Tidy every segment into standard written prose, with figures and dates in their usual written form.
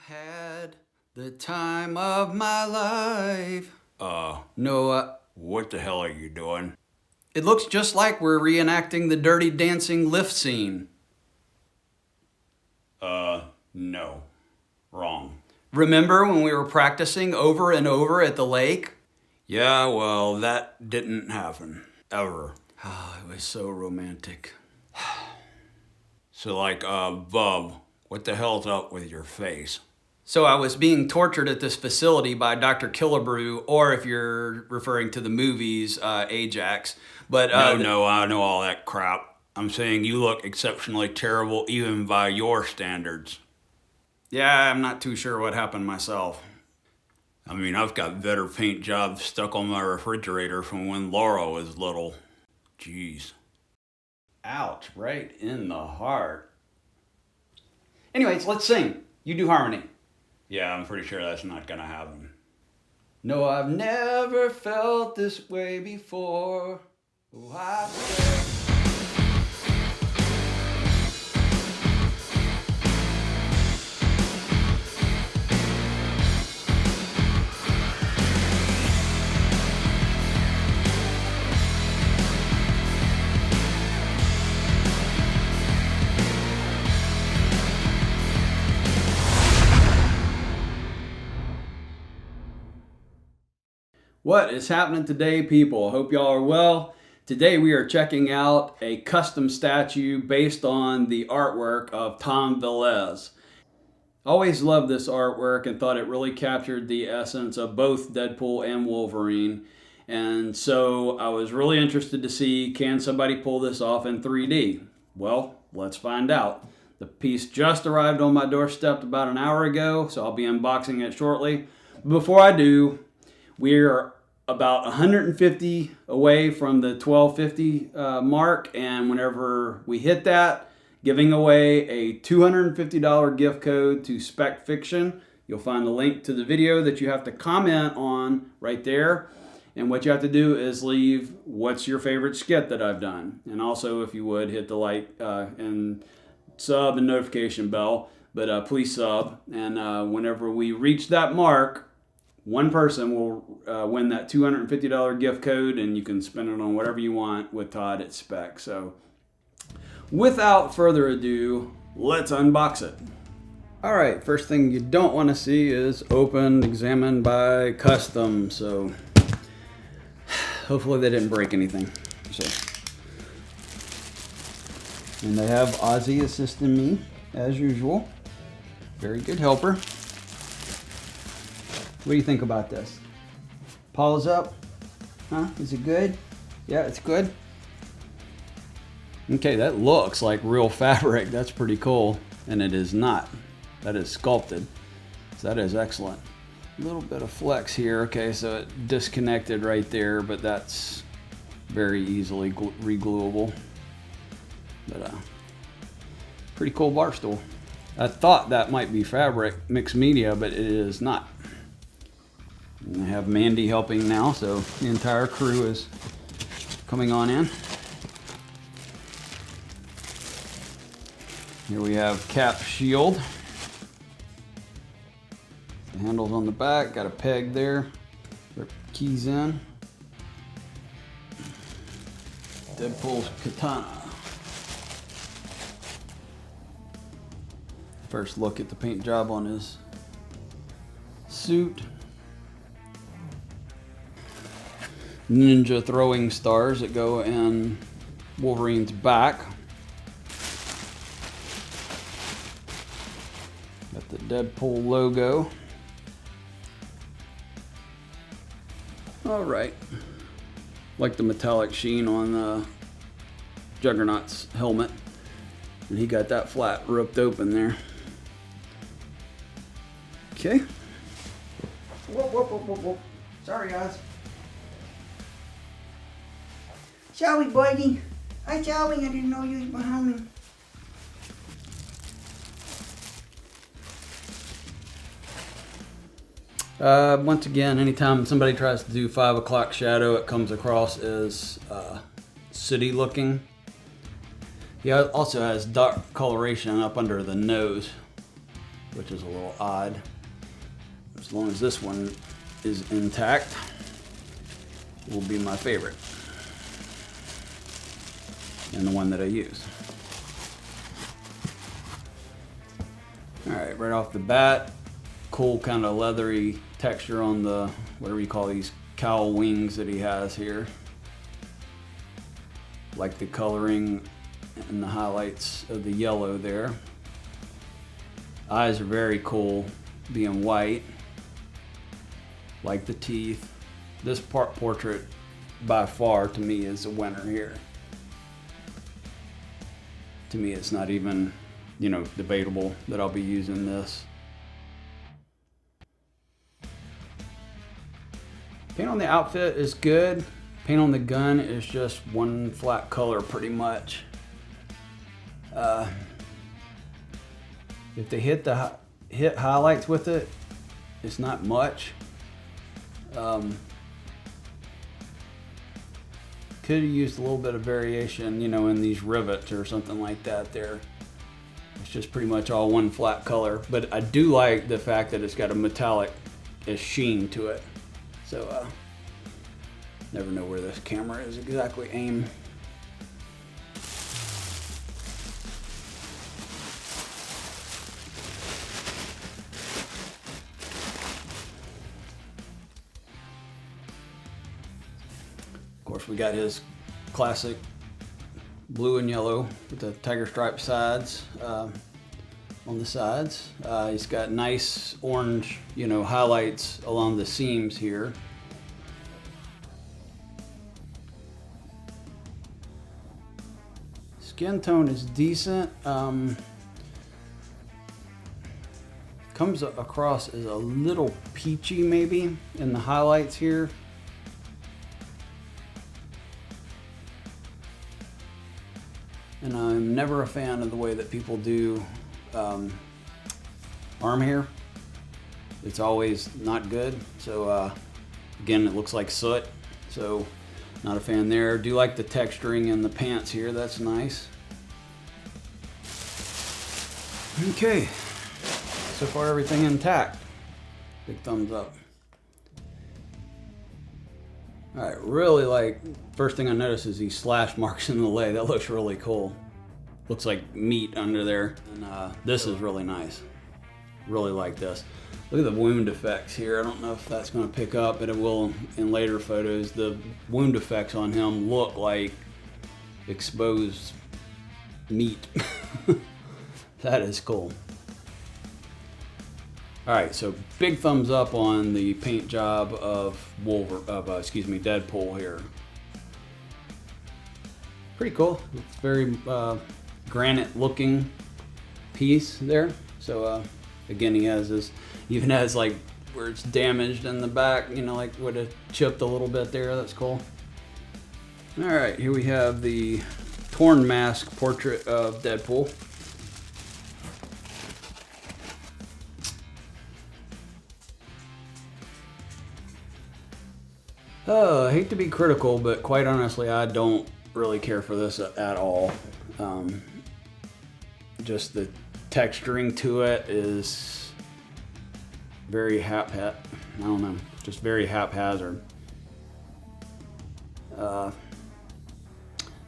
Had the time of my life. What the hell are you doing? It looks just like we're reenacting the Dirty Dancing lift scene. No. Wrong. Remember when we were practicing over and over at the lake? Yeah, well, that didn't happen. Ever. Oh, it was so romantic. So Bub, what the hell's up with your face? So I was being tortured at this facility by Dr. Killebrew, or if you're referring to the movies, Ajax. But No, I know all that crap. I'm saying you look exceptionally terrible even by your standards. Yeah, I'm not too sure what happened myself. I mean, I've got better paint jobs stuck on my refrigerator from when Laura was little. Jeez. Ouch, right in the heart. Anyways, let's sing. You do harmony. Yeah, I'm pretty sure that's not gonna happen. No, I've never felt this way before. Oh, I swear. What is happening today, people? I hope y'all are well. Today we are checking out a custom statue based on the artwork of Tom Velez. Always loved this artwork and thought it really captured the essence of both Deadpool and Wolverine. And so I was really interested to see, can somebody pull this off in 3D? Well, let's find out. The piece just arrived on my doorstep about an hour ago, so I'll be unboxing it shortly. Before I do, we're about 150 away from the 1250 mark, and whenever we hit that, giving away a $250 gift code to Spec Fiction. You'll find the link to the video that you have to comment on right there. And what you have to do is leave what's your favorite skit that I've done. And also, if you would, hit the like and sub and notification bell. But please sub. And whenever we reach that mark, one person will win that $250 gift code, and you can spend it on whatever you want with Todd at Spec. So without further ado, let's unbox it. All right, first thing you don't want to see is opened, examined by custom. So hopefully they didn't break anything. So, and they have Ozzy assisting me as usual. Very good helper. What do you think about this? Paul's up? Huh? Is it good? Yeah, it's good. Okay, that looks like real fabric. That's pretty cool. And it is not. That is sculpted. So that is excellent. A little bit of flex here. Okay, so it disconnected right there, but that's very easily re-gluable. But pretty cool bar stool. I thought that might be fabric mixed media, but it is not. And I have Mandy helping now, so the entire crew is coming on in. Here we have cap shield. The handle's on the back, got a peg there. Put keys in. Deadpool's katana. First look at the paint job on his suit. Ninja throwing stars that go in Wolverine's back. Got the Deadpool logo. All right. Like the metallic sheen on the Juggernaut's helmet. And he got that flat ripped open there. Okay. Whoop, whoop, whoop, whoop, whoop. Sorry, guys. Shall we, buddy? Hi, shall we? I didn't know you was behind me. Once again, anytime somebody tries to do 5 o'clock shadow, it comes across as city looking. He also has dark coloration up under the nose. which is a little odd. As long as this one is intact, will be my favorite. And the one that I use. Alright, right off the bat, cool kind of leathery texture on the, whatever you call these cowl wings that he has here. Like the coloring and the highlights of the yellow there. Eyes are very cool, being white. Like the teeth. This portrait, by far, to me, is a winner here. To me, it's not even, you know, debatable that I'll be using this. Paint on the outfit is good. Paint on the gun is just one flat color pretty much. If they hit highlights with it, it's not much. Could have used a little bit of variation, you know, in these rivets or something like that there. It's just pretty much all one flat color, but I do like the fact that it's got a metallic sheen to it. So, never know where this camera is exactly aimed. Of course, we got his classic blue and yellow with the tiger stripe sides on the sides. He's got nice orange, you know, highlights along the seams here. Skin tone is decent. Comes across as a little peachy maybe in the highlights here. And I'm never a fan of the way that people do arm hair. It's always not good. So again, it looks like soot. So not a fan there. Do like the texturing in the pants here. That's nice. Okay. So far everything intact. Big thumbs up. Alright, really like, first thing I noticed is these slash marks in the leg. That looks really cool. Looks like meat under there. And this is really nice. Really like this. Look at the wound effects here. I don't know if that's going to pick up, but it will in later photos. The wound effects on him look like exposed meat. That is cool. Alright, so big thumbs up on the paint job of Deadpool here. Pretty cool. It's very granite looking piece there. So again, he has this, even has like where it's damaged in the back, you know, like would have chipped a little bit there. That's cool. Alright, here we have the torn mask portrait of Deadpool. I hate to be critical, but quite honestly, I don't really care for this at all. Just the texturing to it is very just very haphazard. Do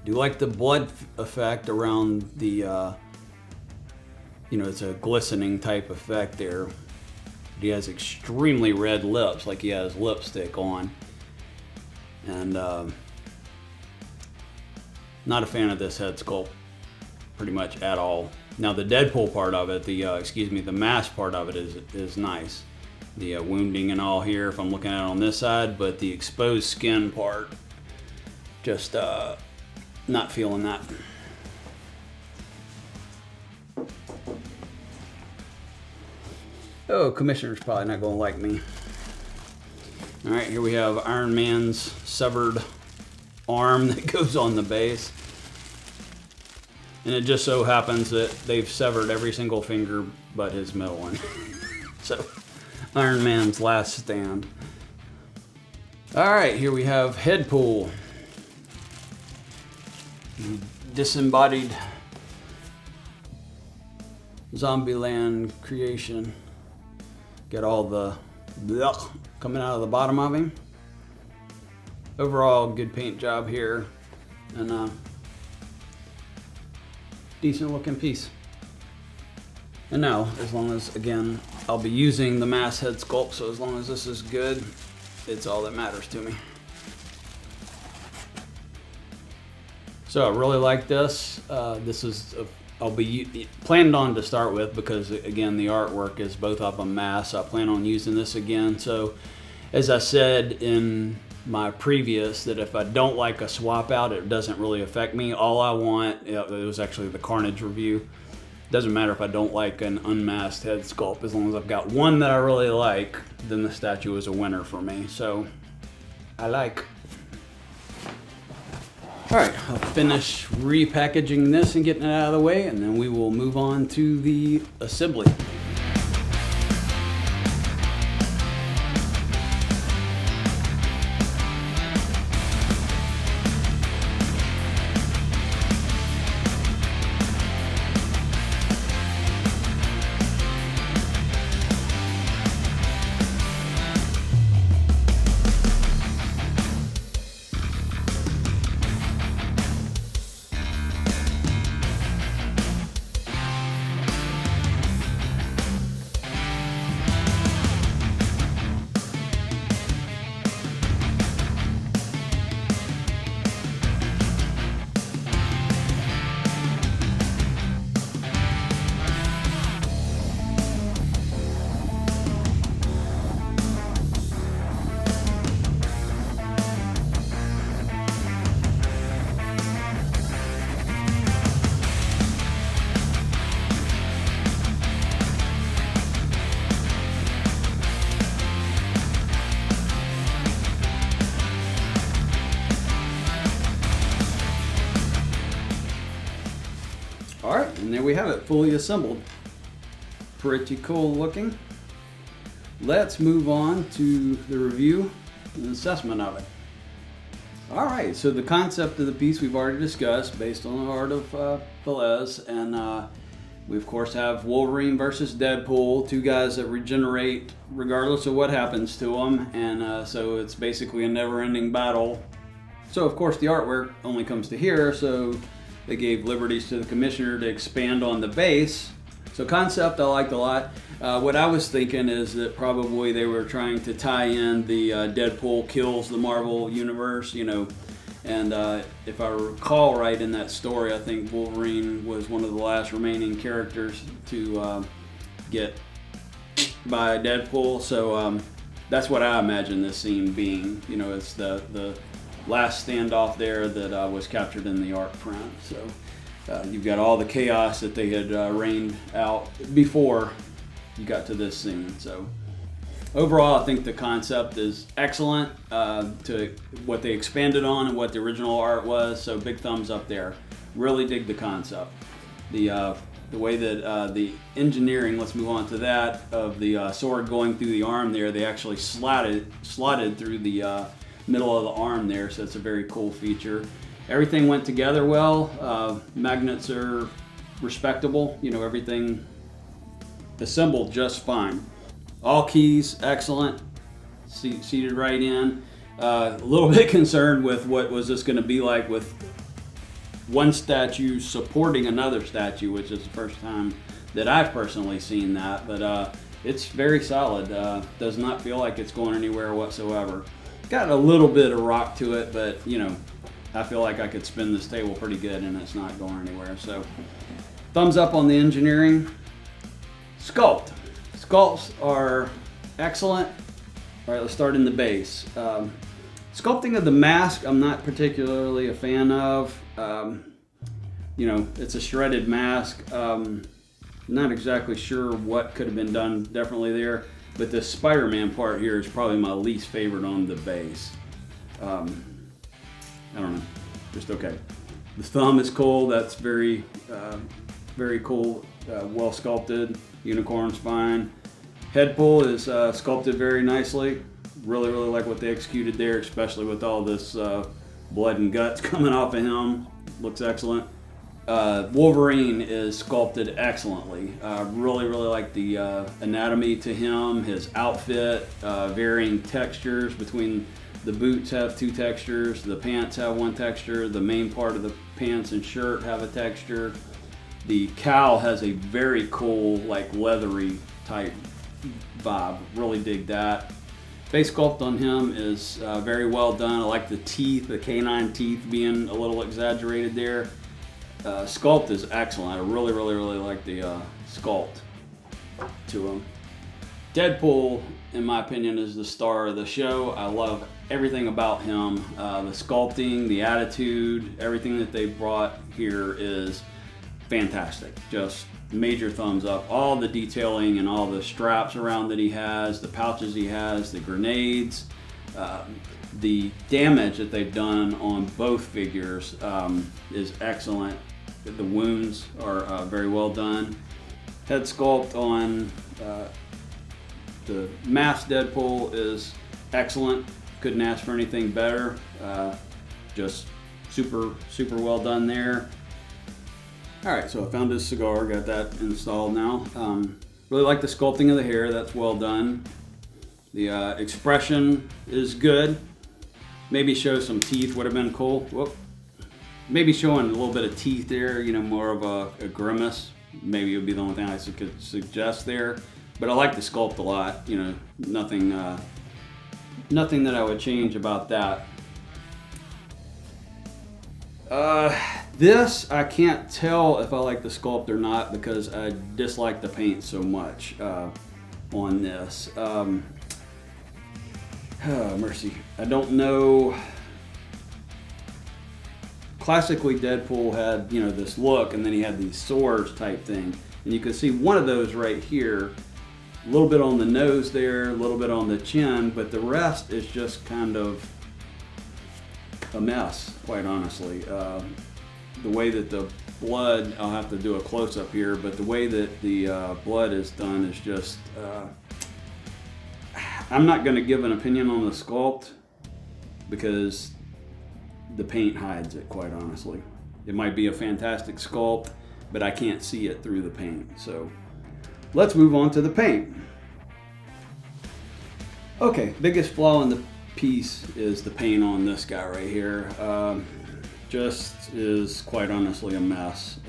like the blood effect around the, you know, it's a glistening type effect there. He has extremely red lips, like he has lipstick on. And not a fan of this head sculpt pretty much at all. Now the Deadpool part of it, the mask part of it is nice. The wounding and all here, if I'm looking at it on this side, but the exposed skin part, just not feeling that. Oh, Commissioner's probably not gonna like me. All right, here we have Iron Man's severed arm that goes on the base. And it just so happens that they've severed every single finger but his middle one. So, Iron Man's last stand. All right, here we have Deadpool. The disembodied Zombieland creation. Get all the blech coming out of the bottom of him. Overall, good paint job here, and decent looking piece. And now, as long as, again, I'll be using the masthead sculpt, so as long as this is good, it's all that matters to me. So I really like this. This is, I'll be planned on to start with because, again, the artwork is both of them mass. I plan on using this again. So as I said in my previous, that if I don't like a swap out, it doesn't really affect me. All I want, it was actually the Carnage review. Doesn't matter if I don't like an unmasked head sculpt, as long as I've got one that I really like, then the statue is a winner for me. So I like. All right, I'll finish repackaging this and getting it out of the way, and then we will move on to the assembly. All right, and there we have it, fully assembled. Pretty cool looking. Let's move on to the review and assessment of it. All right, so the concept of the piece we've already discussed based on the art of Velez, and we of course have Wolverine versus Deadpool, two guys that regenerate regardless of what happens to them, and so it's basically a never-ending battle. So of course the artwork only comes to here, so they gave liberties to the commissioner to expand on the base. So concept I liked a lot. What I was thinking is that probably they were trying to tie in the Deadpool kills the Marvel universe, you know, and if I recall right in that story, I think Wolverine was one of the last remaining characters to get by Deadpool. So that's what I imagine this scene being. You know, it's the last standoff there that was captured in the art print. So you've got all the chaos that they had rained out before you got to this scene. So overall, I think the concept is excellent to what they expanded on and what the original art was. So big thumbs up there. Really dig the concept. The way that the engineering, let's move on to that, of the sword going through the arm there, they actually slotted through the middle of the arm there, so it's a very cool feature. Everything went together well. Magnets are respectable, you know, everything assembled just fine. All keys excellent, seated right in. A little bit concerned with what was this going to be like with one statue supporting another statue, which is the first time that I've personally seen that, but it's very solid. Does not feel like it's going anywhere whatsoever. Got a little bit of rock to it, but you know, I feel like I could spin this table pretty good and it's not going anywhere. So thumbs up on the engineering. Sculpt. Sculpts are excellent. All right, let's start in the base. Sculpting of the mask, I'm not particularly a fan of. You know, it's a shredded mask. Not exactly sure what could have been done definitely there. But the Spider-Man part here is probably my least favorite on the base. I don't know, just okay. The thumb is cool. That's very, very cool. Well sculpted. Unicorn's fine. Head pull is sculpted very nicely. Really, really like what they executed there, especially with all this blood and guts coming off of him. Looks excellent. Wolverine is sculpted excellently. Really like the anatomy to him, his outfit, varying textures between the boots have 2 textures, the pants have 1 texture, the main part of the pants and shirt have a texture. The cowl has a very cool, like leathery type vibe. Really dig that. Face sculpt on him is very well done. I like the teeth, the canine teeth being a little exaggerated there. Sculpt is excellent. I really like the sculpt to him. Deadpool, in my opinion, is the star of the show. I love everything about him. The sculpting, the attitude, everything that they brought here is fantastic. Just major thumbs up. All the detailing and all the straps around that he has, the pouches he has, the grenades, the damage that they've done on both figures is excellent. The wounds are very well done. Head sculpt on the masked Deadpool is excellent. Couldn't ask for anything better. Just super well done there. Alright, so I found his cigar, got that installed now. Really like the sculpting of the hair, that's well done. The expression is good. Maybe show some teeth would have been cool. Whoop. Maybe showing a little bit of teeth there, you know, more of a grimace. Maybe it would be the only thing I could suggest there. But I like the sculpt a lot, you know, nothing that I would change about that. This, I can't tell if I like the sculpt or not because I dislike the paint so much on this. Oh, mercy. I don't know. Classically, Deadpool had, you know, this look, and then he had these swords type thing. And you can see one of those right here, a little bit on the nose there, a little bit on the chin, but the rest is just kind of a mess, quite honestly. The way that the blood, I'll have to do a close-up here, but the way that the blood is done is just, I'm not going to give an opinion on the sculpt because the paint hides it, quite honestly. It might be a fantastic sculpt, but I can't see it through the paint. So let's move on to the paint. Okay, biggest flaw in the piece is the paint on this guy right here. Just is quite honestly a mess.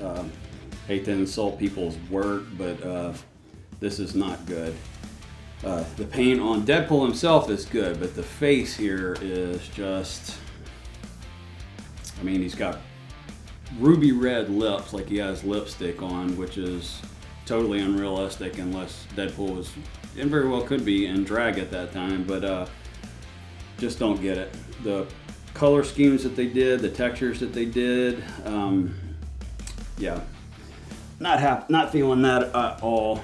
Hate to insult people's work, but this is not good. The paint on Deadpool himself is good, but the face here is just, I mean, he's got ruby red lips like he has lipstick on, which is totally unrealistic unless Deadpool was, and very well could be, in drag at that time, but just don't get it. The color schemes that they did, the textures that they did, yeah, not feeling that at all.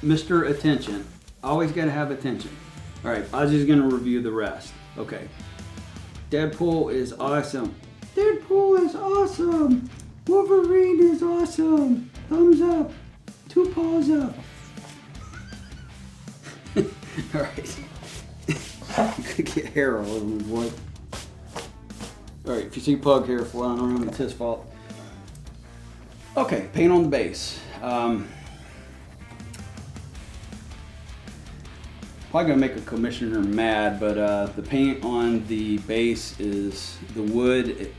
Mr. Attention, always gotta have attention. All right, I was just gonna review the rest. Okay, Deadpool is awesome. Deadpool is awesome. Wolverine is awesome. Thumbs up. 2 paws up. All right. You could get hair all over me, boy. All right, if you see pug hair flying around, it's his fault. Okay, paint on the base. Probably gonna make a commissioner mad, but the paint on the base is the wood.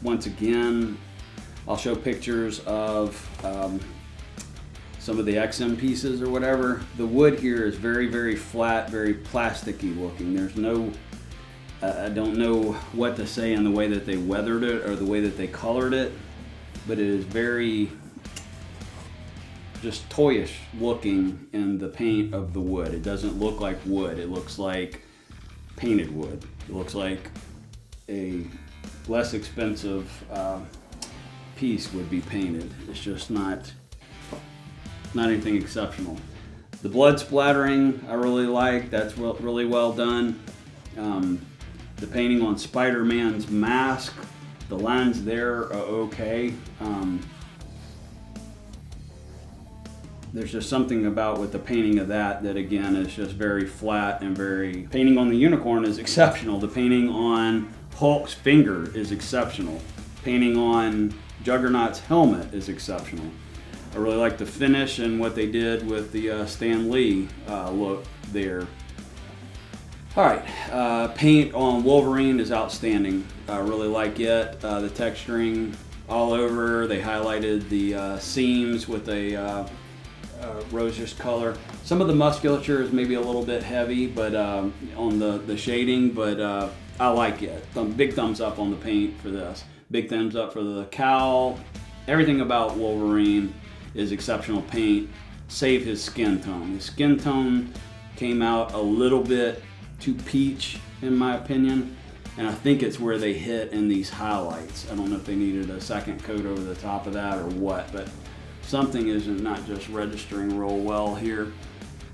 Once again, I'll show pictures of some of the XM pieces or whatever. The wood here is very flat, very plasticky looking. There's no, I don't know what to say in the way that they weathered it or the way that they colored it, but it is very just toyish looking in the paint of the wood. It doesn't look like wood. It looks like painted wood. It looks like a less expensive piece would be painted. It's just not anything exceptional. The blood splattering I really like. That's really well done. The painting on Spider-Man's mask, the lines there are okay. There's just something about with the painting of that again is just very flat and very, painting on the unicorn is exceptional. The painting on Hulk's finger is exceptional. Painting on Juggernaut's helmet is exceptional. I really like the finish and what they did with the Stan Lee look there. All right, paint on Wolverine is outstanding. I really like it. The texturing all over. They highlighted the seams with a rosish color. Some of the musculature is maybe a little bit heavy, but on the shading, but I like it. Big thumbs up on the paint for this. Big thumbs up for the cowl. Everything about Wolverine is exceptional paint, save his skin tone. His skin tone came out a little bit too peach, in my opinion, and I think it's where they hit in these highlights. I don't know if they needed a second coat over the top of that or what, but something isn't not just registering real well here.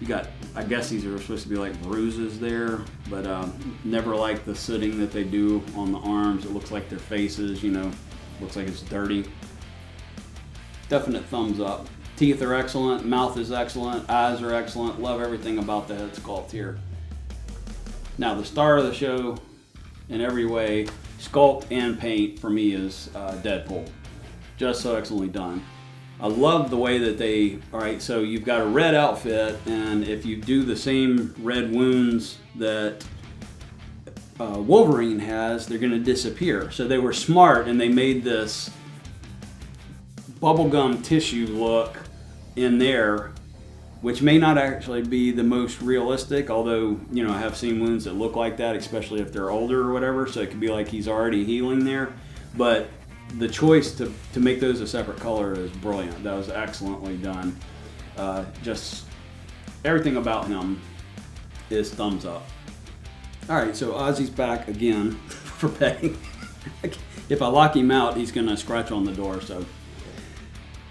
You got, I guess these are supposed to be like bruises there, but never like the sooting that they do on the arms. It looks like their faces, you know, looks like it's dirty. Definite thumbs up. Teeth are excellent, mouth is excellent, eyes are excellent. Love everything about the head sculpt here. Now the star of the show in every way, sculpt and paint for me is Deadpool. Just so excellently done. I love the way that they, all right, so you've got a red outfit, and if you do the same red wounds that Wolverine has, they're gonna disappear. So they were smart and they made this bubblegum tissue look in there, which may not actually be the most realistic, although, you know, I have seen wounds that look like that, especially if they're older or whatever, so it could be like he's already healing there. But the choice to make those a separate color is brilliant. That was excellently done. Just everything about him is thumbs up. All right, so Ozzy's back again for petting. If I lock him out, he's gonna scratch on the door, so.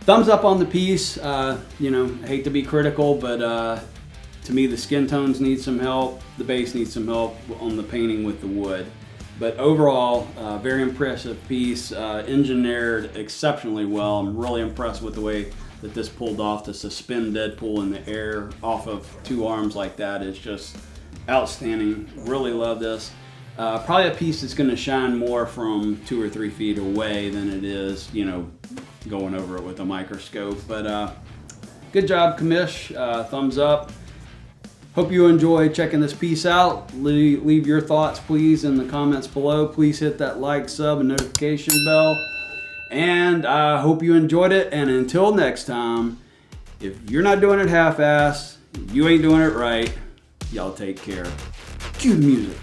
Thumbs up on the piece. You know, I hate to be critical, but to me the skin tones need some help. The base needs some help on the painting with the wood. But overall, very impressive piece, engineered exceptionally well. I'm really impressed with the way that this pulled off to suspend Deadpool in the air off of two arms like that is just outstanding. Really love this. Probably a piece that's going to shine more from 2 or 3 feet away than it is, you know, going over it with a microscope. But good job, Commish. Thumbs up. Hope you enjoy checking this piece out. Leave your thoughts, please, in the comments below. Please hit that like, sub, and notification bell. And I hope you enjoyed it. And until next time, if you're not doing it half-ass, you ain't doing it right, y'all take care. Cue the music.